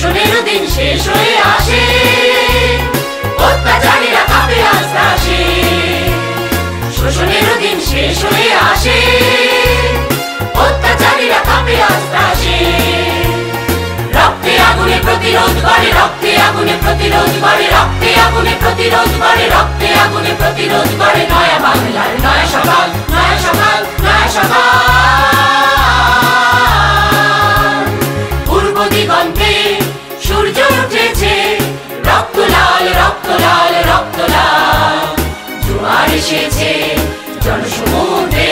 শোষণের দিন শেষ হয়ে আসে, অত্যাচারীরা কাঁপে আস্তে আসে। শোষণের দিন শেষ হয়ে আসে, অত্যাচারীরা কাঁপে আস্তে আসে। রক্তে আগুনে প্রতিরোধ বাড়ে, রক্তে আগুনে প্রতিরোধ বাড়ে, রক্তে আগুনে প্রতিরোধ বাড়ে, রক্তে আগুনে প্রতিরোধ বাড়ে। নয়া বাংলার নয়া সকাল, নয়া সকাল, নয়া সকাল। পূর্ব দিগন্তে সূর্য উঠেছে, রক্ত লাল, রক্ত লাল, রক্ত লাল। জোয়ার এসেছে জনসমুদ্রে,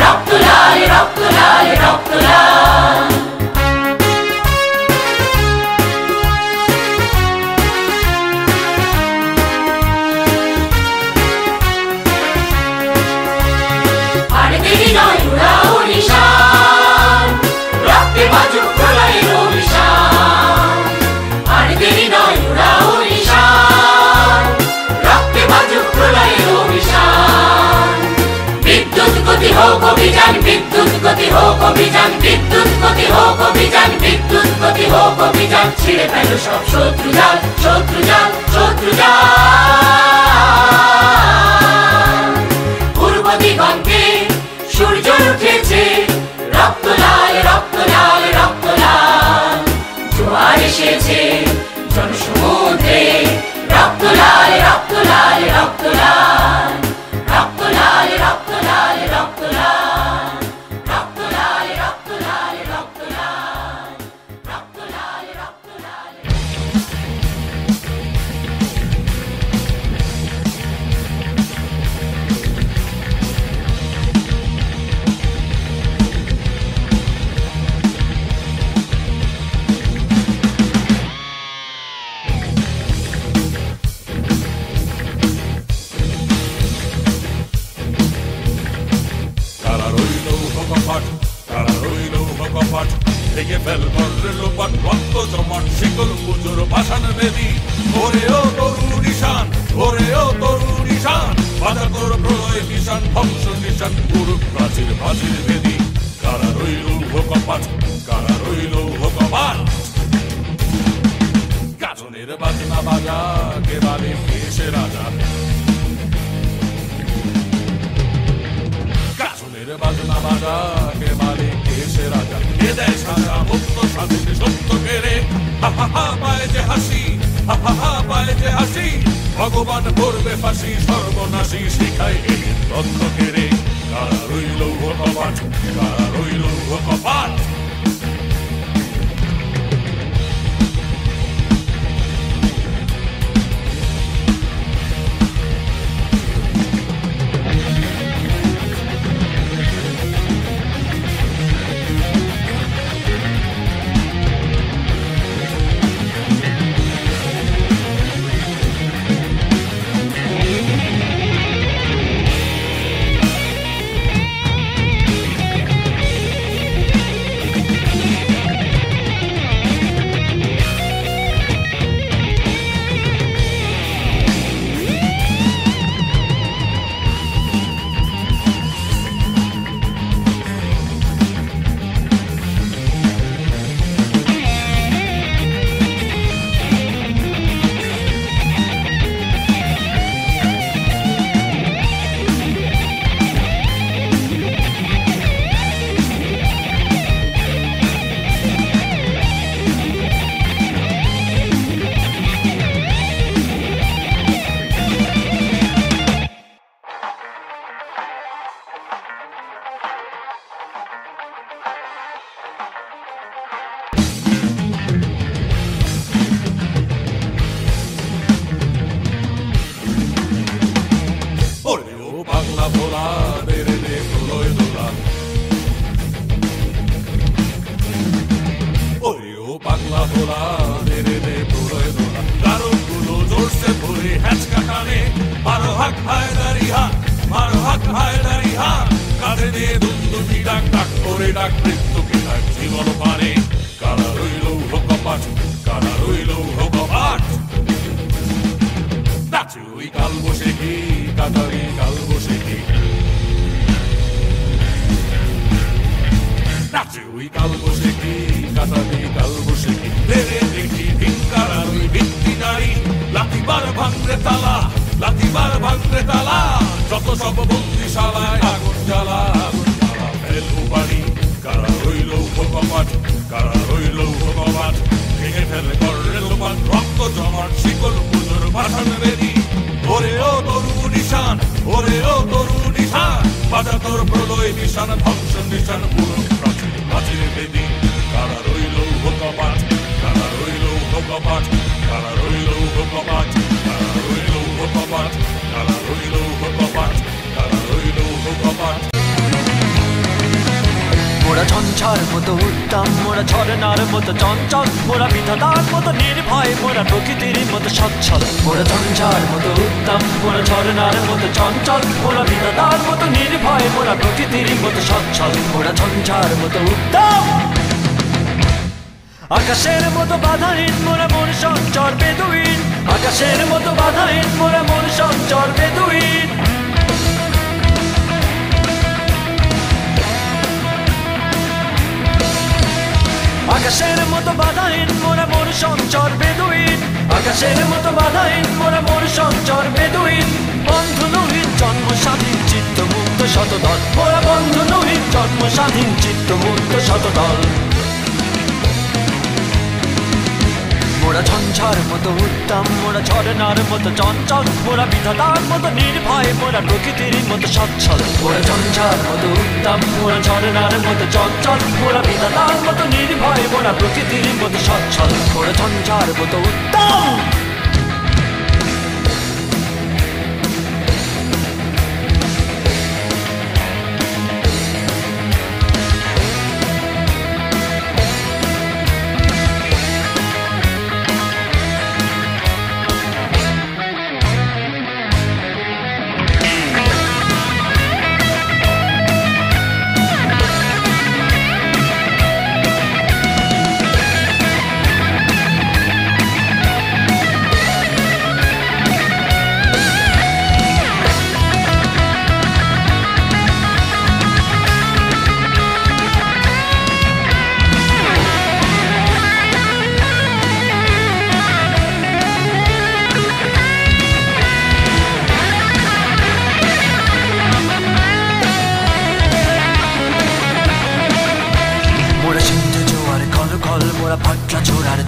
রক্ত লাল, রক্ত লাল, রক্ত লাল। আর দেরি নয় উড়াও নিশান, রক্তে বাজুক প্রলয়ের অভিশান। আর দেরি নয় উড়াও নিশান, রক্তে বাজুক প্রলয়ের অভিশান। বিদ্যুৎ গতি হোক অভিযান, বিদ্যুৎ গতি হোক অভিযান, বিদ্যুৎ গতি হোক অভিযান, বিদ্যুৎ গতি হোক অভিযান। ছিঁড়ে ফেল সব শত্রু জাল, শত্রু জাল, শত্রু জাল। পূর্ব দিগন্তে সূর্য উঠেছে, রক্ত লাল, রক্ত লাল, রক্ত লাল। জোয়ার এসেছে জনসমুদ্রে, রক্ত লাল, রক্ত লাল, রক্ত লাল। রক্ত লাল, রক্ত লাল, রক্ত লাল। রক্ত লাল, রক্ত লাল, রক্ত লাল। রক্ত লাল, রক্ত লাল। কারা রইল কপাট, কারা রইল কপাট, ভেঙে ফেল বর্ণের লোপাট, রক্ত জমাট শিকল পুজোর পাষাণ বেদী। ওরে ও তরু নিশান, ওরে ও তরু নিশান, বাধা তোর প্রলয় নিশান, ধ্বংস নিশান, পুরুষ প্রাচীর প্রাচীর বেদী। কারা রইল কপাট, কারা রইল কপাট। গাজনের বাজনা বাজা, কে বালে কেশে রাজা। গাজনের বাজনা বাজা, কে বালে কেশে রাজা। কে দেয় সাজা মুক্ত স্বাধীন সত্য কেড়ে। হা হা হা পায় যে হাসি, হা হা হা পায় যে হাসি। ভগবান করবে ফাঁসি, সর্বনাশী শিখায় এই তথ্য কেড়ে। কারা রইল কপাট, কারা রইল কপাট। বাংলা ভোলা বেড়ে দে প্রলয় দোলা। ওরে ও পাগলা ভোলা বেড়ে দে প্রলয় দোলা। কারণ গুলো জোরসে ভরে হ্যাচকা টানে, মারো হাক হায়দারি হাত, মারো হাক হায়দারি হাত। কাঁধে দিয়ে দুন্দুকি ডাক, ডাক করে ডাক মৃত্যুকে ডাক জীবন পানে। কারা রইল কপাট, কারা রইল কপাট। নাচে ওই কাল বসে কি কাতারি কাল বসে কি। নাচে যে ওই কাল বসেকি কাটালি কাল বসেকি ফেরে দেখি ভিক্ষার আর ওই ভিত্তি নারী লাথিবার ভাঙরে তালা লাথিবার ভাঙরে তালা যত সব বন্দিশালায় আগুন জ্বালা আগুন জ্বালা ফেলবো বাড়ি কারা রইল কপাট কারা রইল কপাট ভেঙে ফেলে করলে লোপাট রক্ত জমাট শিকল পুজোর ভাষণ বেদি ওরে ও তরু নিশান ওরে ও তরু নিশান বাজা তোর প্রলয় নিশান ধ্বংস নিশান পুরো প্রাচীর প্রাচীর বেদি কারা রইল কপাট কারা রইল কপাট কারা রইল কপাট কারা রইল কপাট কারা রইল কপাট কারা রইল কপাট মোরা ঝঞ্ঝার মতো উত্তম মোরা ঝরনার মতো চঞ্চল মোরা বিধাতার মতো নির্ভয় মোরা প্রকৃতির মতো সচ্ছল মোরা ঝঞ্ঝার মতো উত্তম মোরা ঝরনার মতো চঞ্চল মোরা বিধাতার মতো নির্ভয় মোরা প্রকৃতির মতো সচ্ছল মোরা ঝঞ্ঝার মতো উত্তম আকাশের মতো বাধাহীন মোরা মন সঞ্চর বেদুইন আকাশের মতো বাধাহীন মোরা মন সঞ্চর বেদুইন আকাশের মতো বাধাহীন মোরা মোর সঞ্চর বেদুইন আকাশের মতো বাধাহীন মোরা মোর সঞ্চর বেদুইন বন্ধু নহিত জন্ম স্বাধীন চিত্ত মুক্ত শতদল মোরা বন্ধু নহিত জন্ম স্বাধীন চিত্ত মুক্ত শতদল মোরা ঝঞ্ঝার মতো উত্তম মোরা ঝরনার মতো চঞ্চল মোরা বিধাতার মতো নির্ভয় মোরা প্রকৃতির মতো সচ্ছল মোরা ঝঞ্ঝার মতো উত্তম মোরা ঝরনার মতো চঞ্চল মোরা বিধাতার মতো নির্ভয় মোরা প্রকৃতির মতো সচ্ছল মোরা ঝঞ্ঝার মতো উত্তম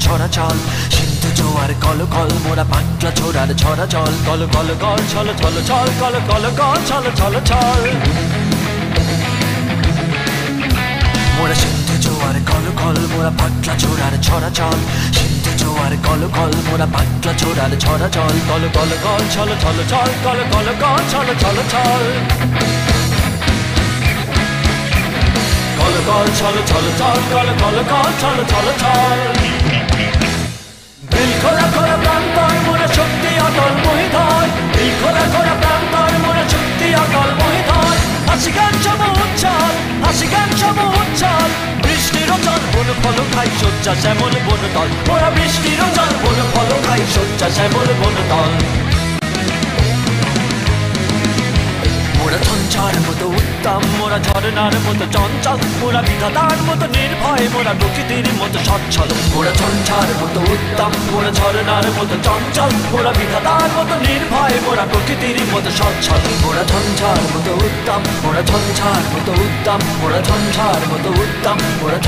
ছড়াছল সিন্ধু জোয়ার কল কল মোরা পাঁচলা ছোড়ার ছড়াছল কল কল কল ছল ছল ছল কল কল কল ছল ছল ছল মোরা সিন্ধু জোয়ার কল কল মোরা পাঁচলা ছোড়ার ছড়াছল সিন্ধু জোয়ার কল কল মোরা পাঁচলা ছোড়ার ছড়াছল কল কল কল ছল ছল ছল কল কল কল ছল ছল ছল কল কল ছল ছল ছল কল কল কল ছল ছল ছল দিল খোলা খোলা প্রান্তর মোরা শক্তি অটল মহিধর দিল খোলা খোলা প্রান্তর মোরা শক্তি অটল মহিধর হাসি গান সব উচ্ছল হাসি গান সব উচ্ছল বৃষ্টির জল বন ফল খাই শয্যা শ্যামল বন তল মোরা বৃষ্টির জল বন ফল খাই শয্যা শ্যামল বন তল মোরা ঝঞ্ঝার মতো উত্তম মোরা ঝরনার মতো চঞ্চল মোরা বিধাতার মতো নির্ভয় মোরা প্রকৃতির মতো সচ্ছল মোরা ঝঞ্ঝার মতো উত্তম মোরা ঝরনার মতো চঞ্চল মোরা বিধাতার মতো নির্ভয় মোরা প্রকৃতির মতো সচ্ছল মোরা ঝঞ্ঝার মতো উত্তম মোরা ঝঞ্ঝার মতো উত্তম মোরা ঝঞ্ঝার মতো উত্তম মোরা